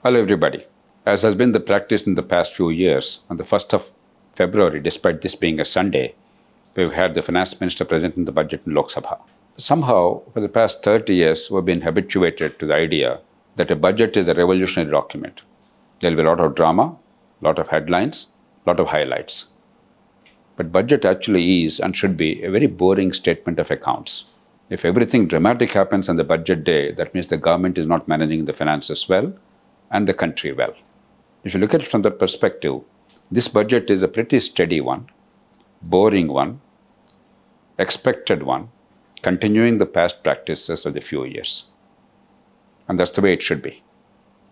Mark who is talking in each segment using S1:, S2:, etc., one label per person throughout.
S1: Hello, everybody. As has been the practice in the past few years, on the 1st of February, despite this being a Sunday, we've had the finance minister presenting the budget in Lok Sabha. Somehow, for the past 30 years, we've been habituated to the idea that a budget is a revolutionary document. There'll be a lot of drama, a lot of headlines, a lot of highlights. But budget actually is and should be a very boring statement of accounts. If everything dramatic happens on the budget day, that means the government is not managing the finances well and the country well. If you look at it from that perspective, this budget is a pretty steady one, boring one, expected one, continuing the past practices of the few years. And that's the way it should be.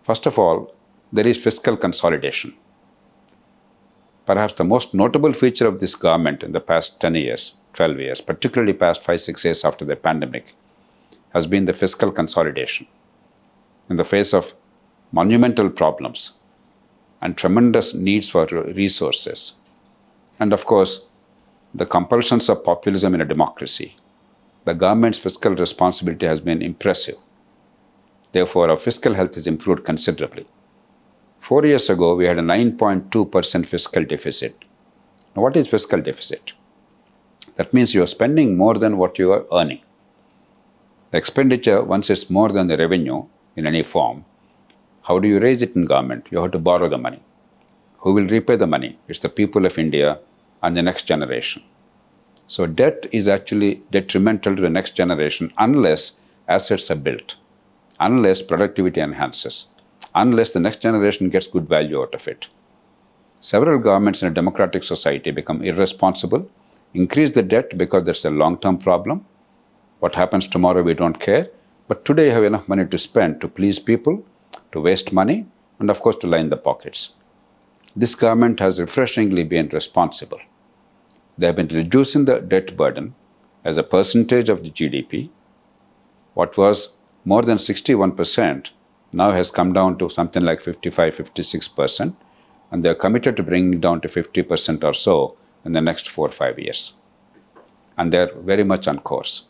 S1: First of all, there is fiscal consolidation. Perhaps the most notable feature of this government in the past 10 years, 12 years, particularly past 5-6 years after the pandemic, has been the fiscal consolidation. In the face of monumental problems and tremendous needs for resources, and of course, the compulsions of populism in a democracy, the government's fiscal responsibility has been impressive. Therefore, our fiscal health is improved considerably. 4 years ago, we had a 9.2% fiscal deficit. Now, what is fiscal deficit? That means you are spending more than what you are earning. The expenditure, once it's more than the revenue in any form, how do you raise it in government? You have to borrow the money. Who will repay the money? It's the people of India and the next generation. So debt is actually detrimental to the next generation unless assets are built, unless productivity enhances, unless the next generation gets good value out of it. Several governments in a democratic society become irresponsible, increase the debt because there's a long-term problem. What happens tomorrow, we don't care. But today you have enough money to spend to please people, to waste money, and of course to line the pockets. This government has refreshingly been responsible. They have been reducing the debt burden as a percentage of the GDP. What was more than 61% now has come down to something like 55-56%, and they're committed to bringing it down to 50% or so in the next 4 or 5 years. And they're very much on course.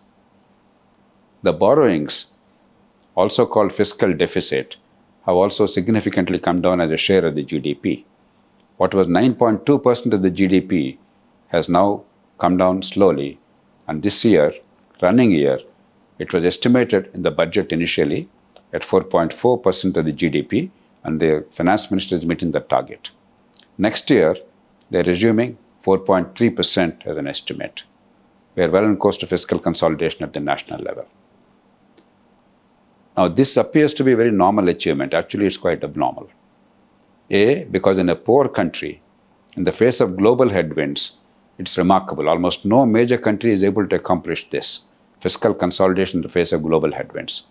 S1: The borrowings, also called fiscal deficit, have also significantly come down as a share of the GDP. What was 9.2% of the GDP has now come down slowly, and this year, running year, it was estimated in the budget initially at 4.4% of the GDP, and the finance minister is meeting that target. Next year, they're resuming 4.3% as an estimate. We are well on course to fiscal consolidation at the national level. Now, this appears to be a very normal achievement. Actually, it's quite abnormal. Because in a poor country, in the face of global headwinds, it's remarkable. Almost no major country is able to accomplish this, fiscal consolidation in the face of global headwinds.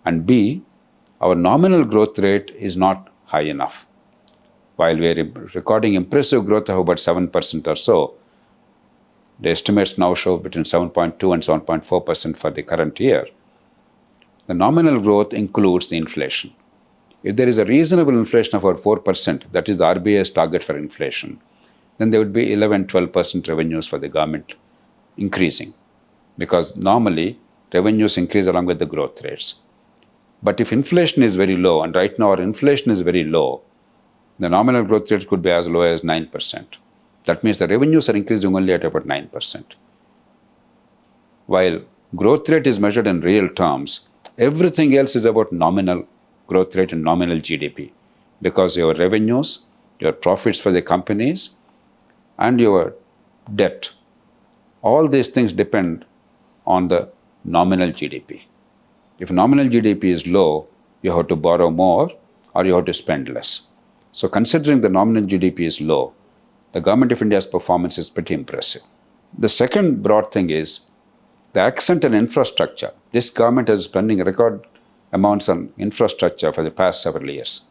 S1: And B, our nominal growth rate is not high enough. While we are recording impressive growth of about 7% or so, the estimates now show between 7.2 and 7.4% for the current year. The nominal growth includes the inflation. If there is a reasonable inflation of about 4%, that is the RBI's target for inflation, then there would be 11-12% revenues for the government increasing, because normally revenues increase along with the growth rates. But if inflation is very low, and right now our inflation is very low, the nominal growth rate could be as low as 9%. That means the revenues are increasing only at about 9%. While growth rate is measured in real terms, everything else is about nominal growth rate and nominal GDP, because your revenues, your profits for the companies, and your debt, all these things depend on the nominal GDP. If nominal GDP is low, you have to borrow more or you have to spend less. So considering the nominal GDP is low, the Government of India's performance is pretty impressive. The second broad thing is the accent on infrastructure. This government is spending record amounts on infrastructure for the past several years.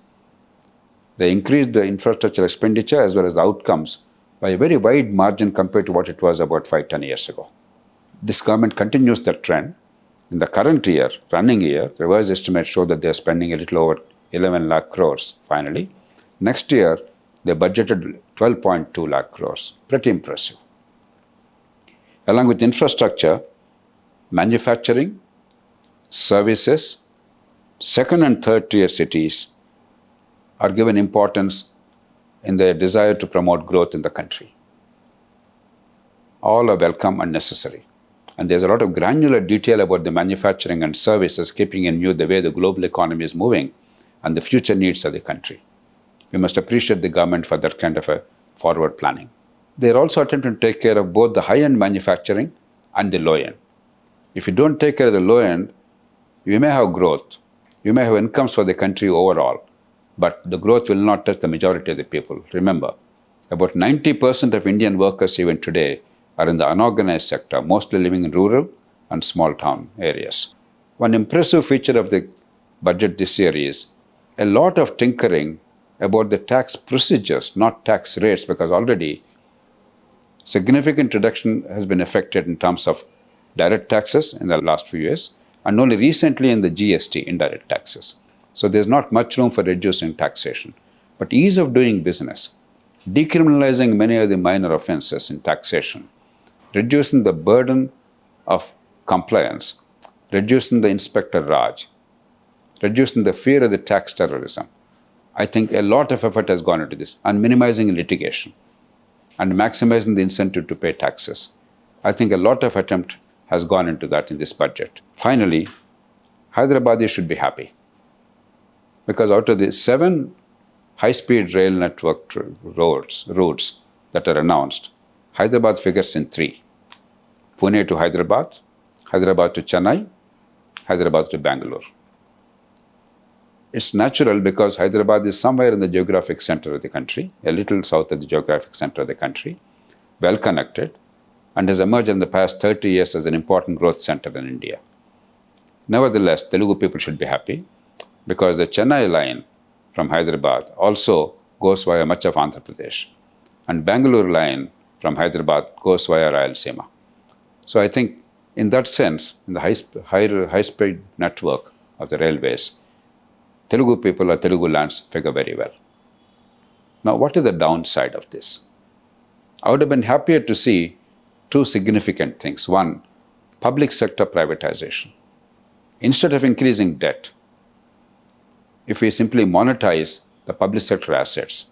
S1: They increased the infrastructure expenditure as well as the outcomes by a very wide margin compared to what it was about 5-10 years ago. This government continues that trend. In the current year, running year, revised estimates show that they are spending a little over 11 lakh crores finally. Next year, they budgeted 12.2 lakh crores. Pretty impressive. Along with infrastructure, manufacturing, services, second and third tier cities, are given importance in their desire to promote growth in the country. All are welcome and necessary. And there's a lot of granular detail about the manufacturing and services keeping in view the way the global economy is moving and the future needs of the country. We must appreciate the government for that kind of a forward planning. They're also attempting to take care of both the high-end manufacturing and the low-end. If you don't take care of the low-end, you may have growth. You may have incomes for the country overall, but the growth will not touch the majority of the people. Remember, about 90% of Indian workers even today are in the unorganized sector, mostly living in rural and small town areas. One impressive feature of the budget this year is a lot of tinkering about the tax procedures, not tax rates, because already significant reduction has been effected in terms of direct taxes in the last few years, and only recently in the GST, indirect taxes. So there's not much room for reducing taxation. But ease of doing business, decriminalizing many of the minor offenses in taxation, reducing the burden of compliance, reducing the inspector Raj, reducing the fear of the tax terrorism. I think a lot of effort has gone into this, and minimizing litigation and maximizing the incentive to pay taxes. I think a lot of attempt has gone into that in this budget. Finally, Hyderabadis should be happy, because out of the 7 high-speed rail network routes that are announced, Hyderabad figures in 3. Pune to Hyderabad, Hyderabad to Chennai, Hyderabad to Bangalore. It's natural because Hyderabad is somewhere in the geographic center of the country, a little south of the geographic center of the country, well connected, and has emerged in the past 30 years as an important growth center in India. Nevertheless, Telugu people should be happy because the Chennai line from Hyderabad also goes via much of Andhra Pradesh, and Bangalore line from Hyderabad goes via Rayalaseema. So I think in that sense, in the high-speed network of the railways, Telugu people or Telugu lands figure very well. Now, what is the downside of this? I would have been happier to see 2 significant things. One, public sector privatization. Instead of increasing debt, if we simply monetize the public sector assets,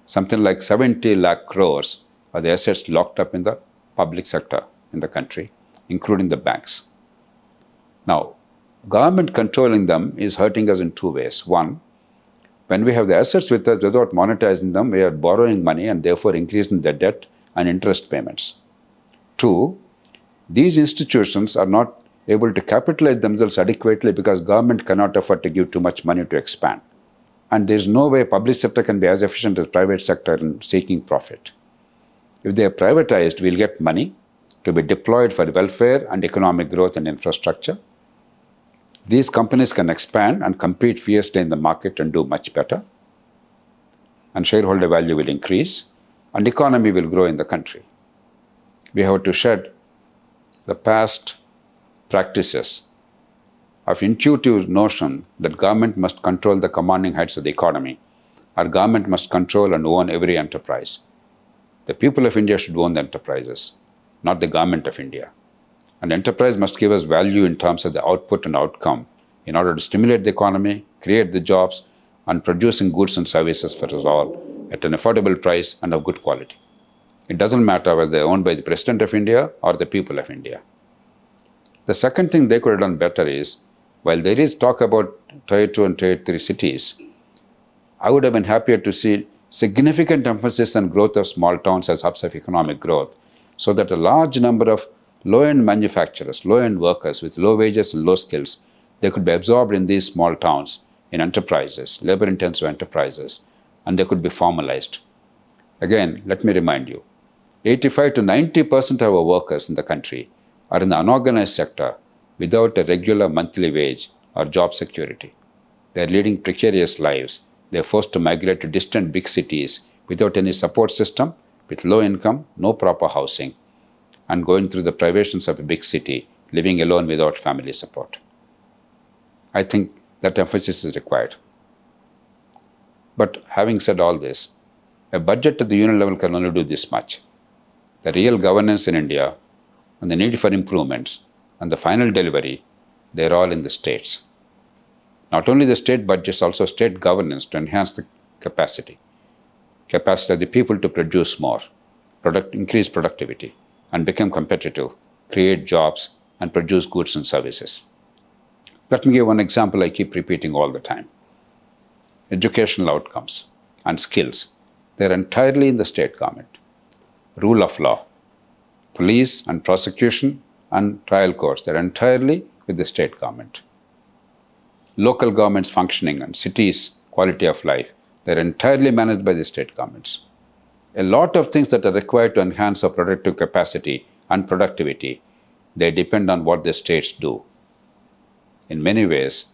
S1: something like 70 lakh crores are the assets locked up in the public sector in the country, including the banks. Now, government controlling them is hurting us in 2 ways. One, when we have the assets with us without monetizing them, we are borrowing money and therefore increasing the debt and interest payments. 2, these institutions are not able to capitalize themselves adequately because government cannot afford to give too much money to expand. And there's no way public sector can be as efficient as private sector in seeking profit. If they are privatized, we'll get money to be deployed for welfare and economic growth and infrastructure. These companies can expand and compete fiercely in the market and do much better. And shareholder value will increase and economy will grow in the country. We have to shed the past practices of intuitive notion that government must control the commanding heights of the economy, or government must control and own every enterprise. The people of India should own the enterprises, not the government of India. An enterprise must give us value in terms of the output and outcome in order to stimulate the economy, create the jobs, and producing goods and services for us all at an affordable price and of good quality. It doesn't matter whether they're owned by the President of India or the people of India. The second thing they could have done better is, while there is talk about Tier 2 and Tier 3 cities, I would have been happier to see significant emphasis on growth of small towns as hubs of economic growth, so that a large number of low-end manufacturers, low-end workers with low wages and low skills, they could be absorbed in these small towns, in enterprises, labor-intensive enterprises, and they could be formalized. Again, let me remind you, 85 to 90% of our workers in the country are in the unorganized sector without a regular monthly wage or job security. They are leading precarious lives. They are forced to migrate to distant big cities without any support system, with low income, no proper housing, and going through the privations of a big city, living alone without family support. I think that emphasis is required. But having said all this, a budget at the union level can only do this much. The real governance in India and the need for improvements and the final delivery, they're all in the states. Not only the state budgets, also state governance to enhance the capacity of the people to produce more, increase productivity, and become competitive, create jobs, and produce goods and services. Let me give one example I keep repeating all the time. Educational outcomes and skills, they're entirely in the state government. Rule of law, police and prosecution and trial courts, they're entirely with the state government. Local governments functioning and cities' quality of life, they're entirely managed by the state governments. A lot of things that are required to enhance our productive capacity and productivity, they depend on what the states do. In many ways,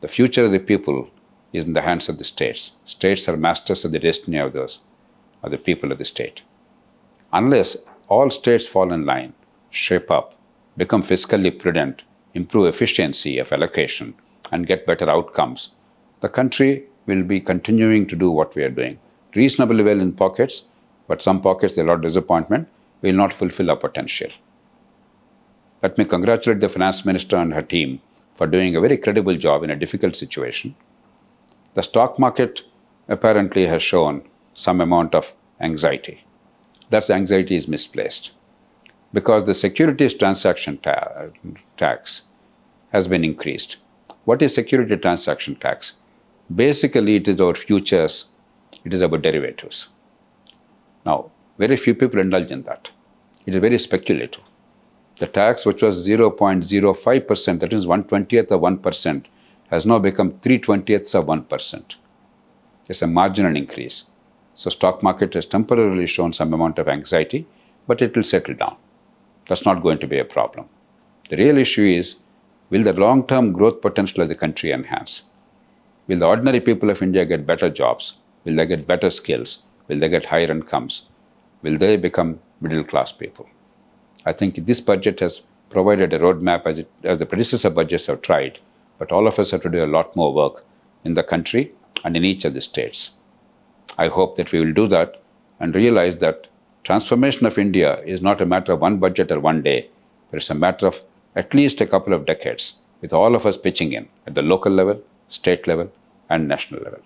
S1: the future of the people is in the hands of the states. States are masters of the destiny of the people of the state. Unless all states fall in line, shape up, become fiscally prudent, improve efficiency of allocation, and get better outcomes, the country will be continuing to do what we are doing. Reasonably well in pockets, but some pockets, there are a lot of disappointment, will not fulfill our potential. Let me congratulate the finance minister and her team for doing a very credible job in a difficult situation. The stock market apparently has shown some amount of anxiety. That anxiety is misplaced because the securities transaction tax has been increased. What is security transaction tax? Basically, it is about futures, it is about derivatives. Now, very few people indulge in that. It is very speculative. The tax, which was 0.05%, that is 1/20th of 1%, has now become 3/20ths of 1%. It's a marginal increase. So stock market has temporarily shown some amount of anxiety, but it will settle down. That's not going to be a problem. The real issue is, will the long-term growth potential of the country enhance? Will the ordinary people of India get better jobs? Will they get better skills? Will they get higher incomes? Will they become middle-class people? I think this budget has provided a roadmap as the predecessor budgets have tried, but all of us have to do a lot more work in the country and in each of the states. I hope that we will do that and realize that transformation of India is not a matter of one budget or one day, but it's a matter of at least a couple of decades, with all of us pitching in at the local level, state level, and national level.